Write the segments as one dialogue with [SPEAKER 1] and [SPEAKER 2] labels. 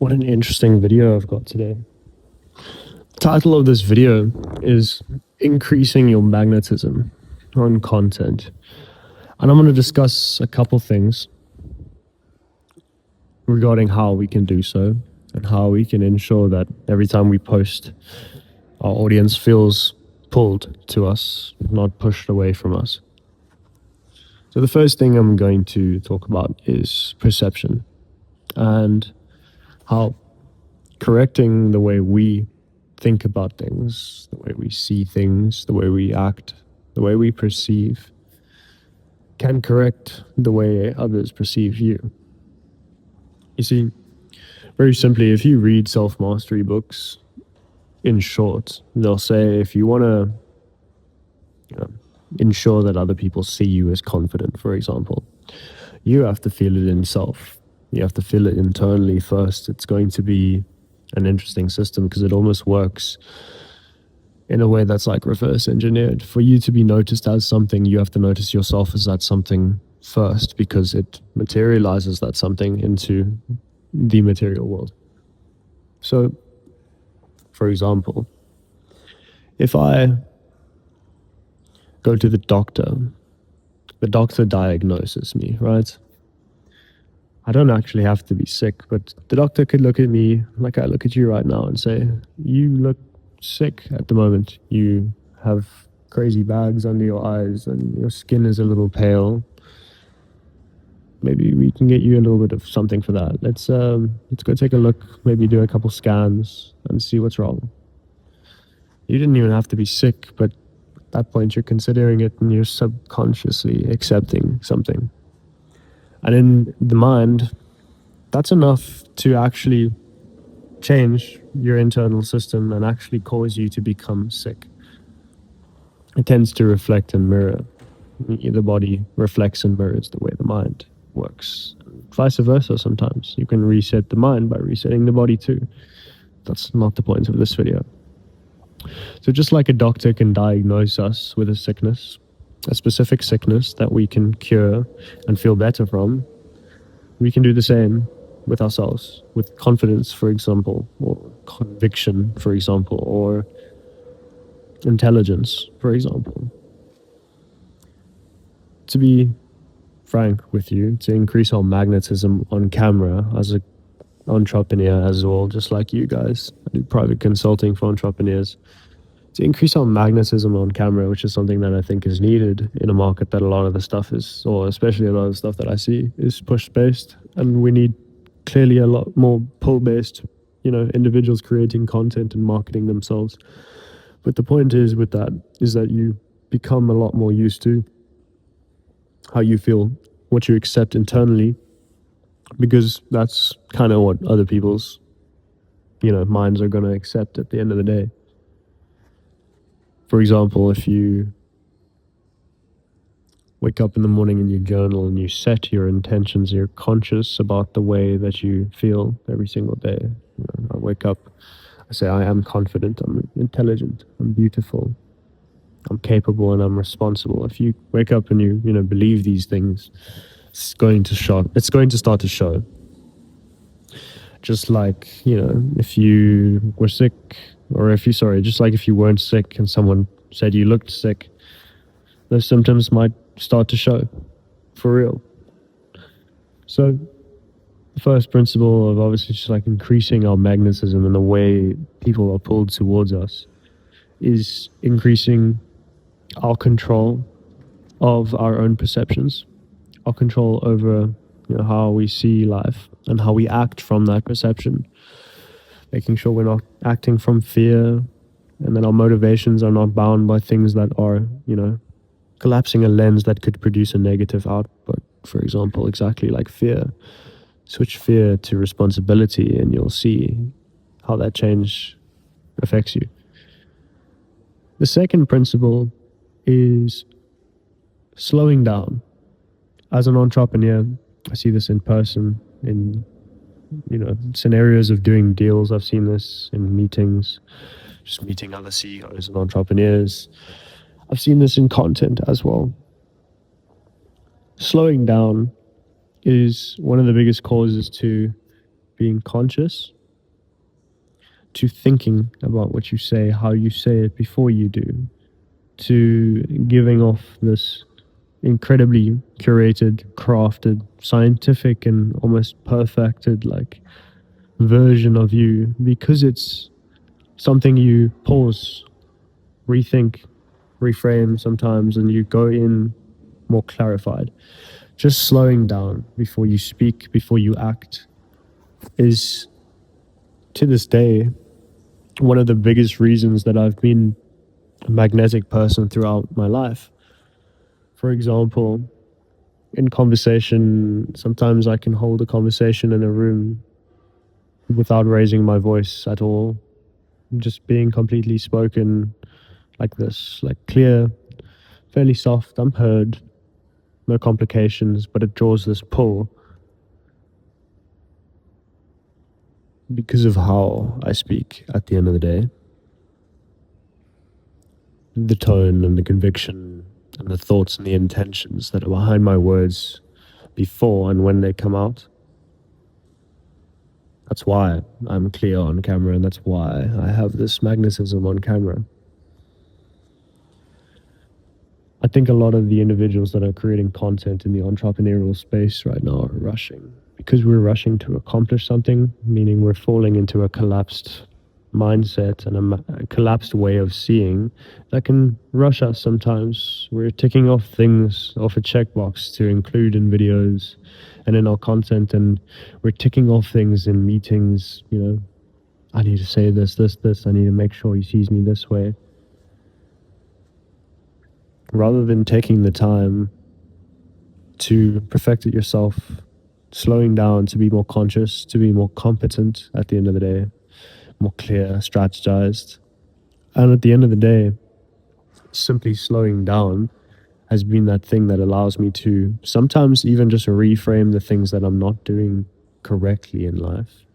[SPEAKER 1] What an interesting video I've got today. The title of this video is Increasing Your Magnetism on Content. And I'm going to discuss a couple things regarding how we can do so and how we can ensure that every time we post, our audience feels pulled to us, not pushed away from us. So the first thing I'm going to talk about is perception and how correcting the way we think about things, the way we see things, the way we act, the way we perceive, can correct the way others perceive you. You see, very simply, if you read self-mastery books, in short, they'll say if you want to ensure that other people see you as confident, for example, you have to feel it in yourself. You have to feel it internally first. It's going to be an interesting system because it almost works in a way that's like reverse engineered. For you to be noticed as something, you have to notice yourself as that something first, because it materializes that something into the material world. So, for example, if I go to the doctor diagnoses me, right? I don't actually have to be sick, but the doctor could look at me like I look at you right now and say, you look sick at the moment. You have crazy bags under your eyes and your skin is a little pale. Maybe we can get you a little bit of something for that. Let's go take a look, maybe do a couple scans and see what's wrong. You didn't even have to be sick, but at that point you're considering it and you're subconsciously accepting something. And in the mind, that's enough to actually change your internal system and actually cause you to become sick. It tends to reflect and mirror. The body reflects and mirrors the way the mind works. Vice versa sometimes. You can reset the mind by resetting the body too. That's not the point of this video. So just like a doctor can diagnose us with a sickness, a specific sickness that we can cure and feel better from, we can do the same with ourselves, with confidence, for example, or conviction, for example, or intelligence, for example. To be frank with you, to increase our magnetism on camera as an entrepreneur as well, just like you guys, I do private consulting for entrepreneurs. To increase our magnetism on camera, which is something that I think is needed in a market that a lot of the stuff is, or especially a lot of the stuff that I see is push-based, and we need clearly a lot more pull-based, individuals creating content and marketing themselves. But the point is with that is that you become a lot more used to how you feel, what you accept internally, because that's kind of what other people's, minds are going to accept at the end of the day. For example, if you wake up in the morning and you journal and you set your intentions, you're conscious about the way that you feel every single day. I wake up, I say, I am confident, I'm intelligent, I'm beautiful, I'm capable, and I'm responsible. If you wake up and you, believe these things, it's going to start to show. Just like, if you were sick, or just like if you weren't sick and someone said you looked sick, those symptoms might start to show for real. So the first principle of obviously just like increasing our magnetism and the way people are pulled towards us is increasing our control of our own perceptions, our control over how we see life and how we act from that perception. Making sure we're not acting from fear, and that our motivations are not bound by things that are, collapsing a lens that could produce a negative output. For example, exactly like fear. Switch fear to responsibility and you'll see how that change affects you. The second principle is slowing down. As an entrepreneur, I see this in person, in scenarios of doing deals. I've seen this in meetings, just meeting other CEOs and entrepreneurs. I've seen this in content as well. Slowing down is one of the biggest causes to being conscious to thinking about what you say, how you say it before you do, to giving off this incredibly curated, crafted, scientific, and almost perfected like version of you, because it's something you pause, rethink, reframe sometimes, and you go in more clarified. Just slowing down before you speak, before you act, is to this day one of the biggest reasons that I've been a magnetic person throughout my life. For example, in conversation, sometimes I can hold a conversation in a room without raising my voice at all, just being completely spoken like this, like clear, fairly soft, I'm heard, no complications, but it draws this pull because of how I speak at the end of the day. The tone and the conviction and the thoughts and the intentions that are behind my words before and when they come out. That's why I'm clear on camera, and that's why I have this magnetism on camera. I think a lot of the individuals that are creating content in the entrepreneurial space right now are rushing because we're rushing to accomplish something, meaning we're falling into a collapsed mindset and a collapsed way of seeing that can rush us sometimes. We're ticking off things off a checkbox to include in videos and in our content, and we're ticking off things in meetings. I need to say this, I need to make sure he sees me this way, rather than taking the time to perfect it yourself, slowing down to be more conscious, to be more competent at the end of the day, more clear, strategized. And at the end of the day, simply slowing down has been that thing that allows me to sometimes even just reframe the things that I'm not doing correctly in life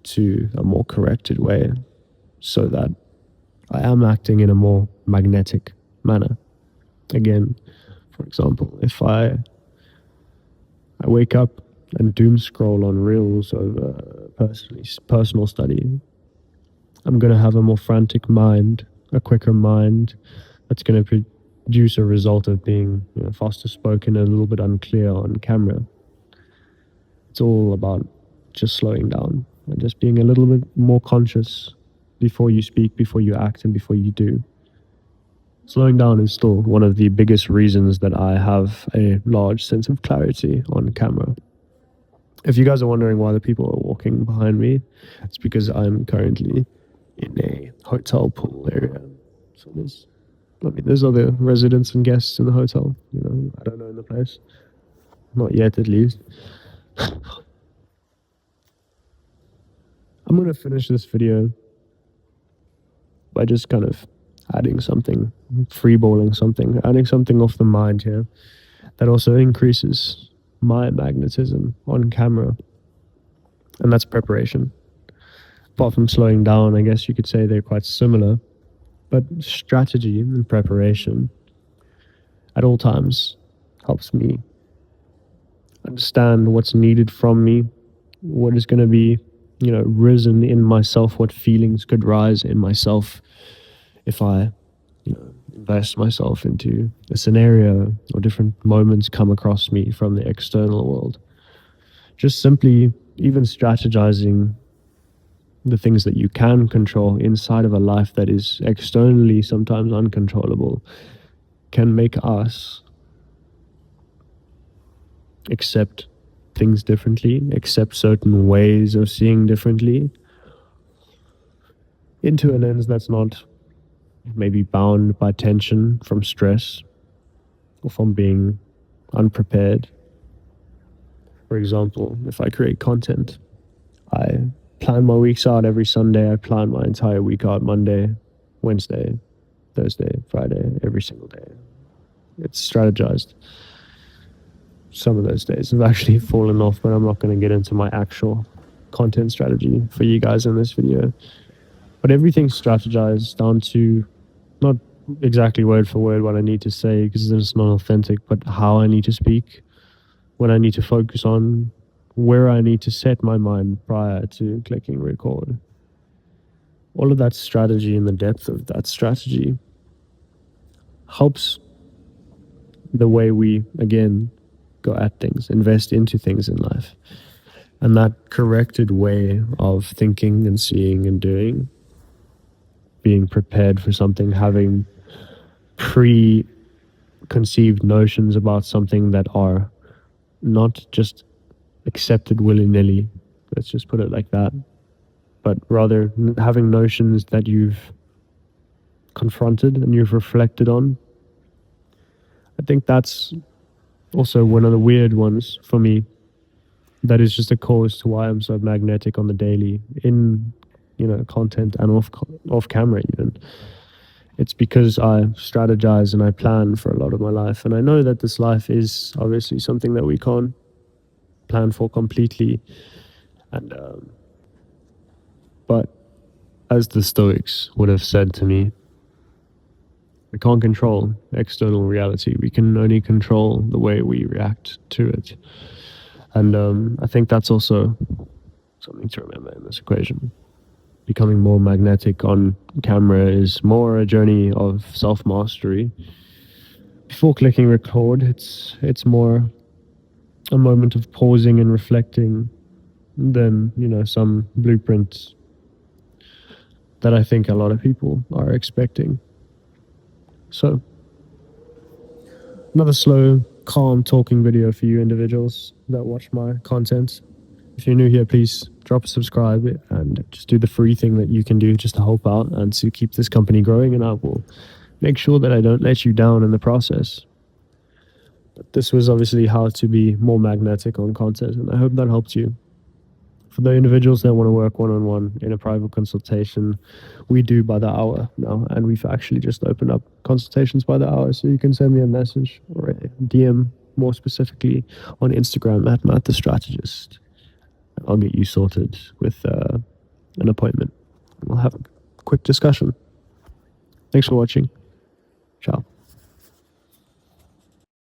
[SPEAKER 1] to a more corrected way, so that I am acting in a more magnetic manner. Again, for example, if I wake up and doom scroll on reels over personal study, I'm going to have a more frantic mind, a quicker mind that's going to produce a result of being faster spoken and a little bit unclear on camera. It's all about just slowing down and just being a little bit more conscious before you speak, before you act, and before you do. Slowing down is still one of the biggest reasons that I have a large sense of clarity on camera. If you guys are wondering why the people are walking behind me, it's because I'm currently in a hotel pool area. So there's other residents and guests in the hotel. I don't know in the place. Not yet, at least. I'm going to finish this video by just kind of adding something, freeballing something, adding something off the mind here that also increases my magnetism on camera. And that's preparation. Apart from slowing down, I guess you could say they're quite similar, but strategy and preparation at all times helps me understand what's needed from me, what is going to be, risen in myself, what feelings could rise in myself if I, invest myself into a scenario or different moments come across me from the external world. Just simply even strategizing the things that you can control inside of a life that is externally sometimes uncontrollable can make us accept things differently, accept certain ways of seeing differently into a lens that's not maybe bound by tension from stress or from being unprepared. For example, if I create content, I plan my weeks out every Sunday. I plan my entire week out Monday, Wednesday, Thursday, Friday, every single day. It's strategized. Some of those days have actually fallen off, but I'm not going to get into my actual content strategy for you guys in this video. But everything's strategized down to not exactly word for word what I need to say, because it's not authentic, but how I need to speak, what I need to focus on, where I need to set my mind prior to clicking record. All of that strategy and the depth of that strategy helps the way we, again, go at things, invest into things in life. And that corrected way of thinking and seeing and doing, being prepared for something, having preconceived notions about something that are not just accepted willy-nilly, let's just put it like that, but rather having notions that you've confronted and you've reflected on. I think that's also one of the weird ones for me. That is just a cause to why I'm so magnetic on the daily, in content and off camera even. It's because I strategize and I plan for a lot of my life, and I know that this life is obviously something that we can't plan for completely. And but as the Stoics would have said to me, we can't control external reality. We can only control the way we react to it. And I think that's also something to remember in this equation. Becoming more magnetic on camera is more a journey of self-mastery. Before clicking record, it's more a moment of pausing and reflecting than, some blueprint that I think a lot of people are expecting. So, another slow, calm talking video for you individuals that watch my content. If you're new here, please drop a subscribe and just do the free thing that you can do just to help out and to keep this company growing, and I will make sure that I don't let you down in the process. But this was obviously how to be more magnetic on content, and I hope that helped you. For the individuals that want to work one-on-one in a private consultation, we do by the hour now, and we've actually just opened up consultations by the hour, so you can send me a message or a DM, more specifically on Instagram at Matt the Strategist. I'll get you sorted with an appointment. We'll have a quick discussion. Thanks for watching. Ciao.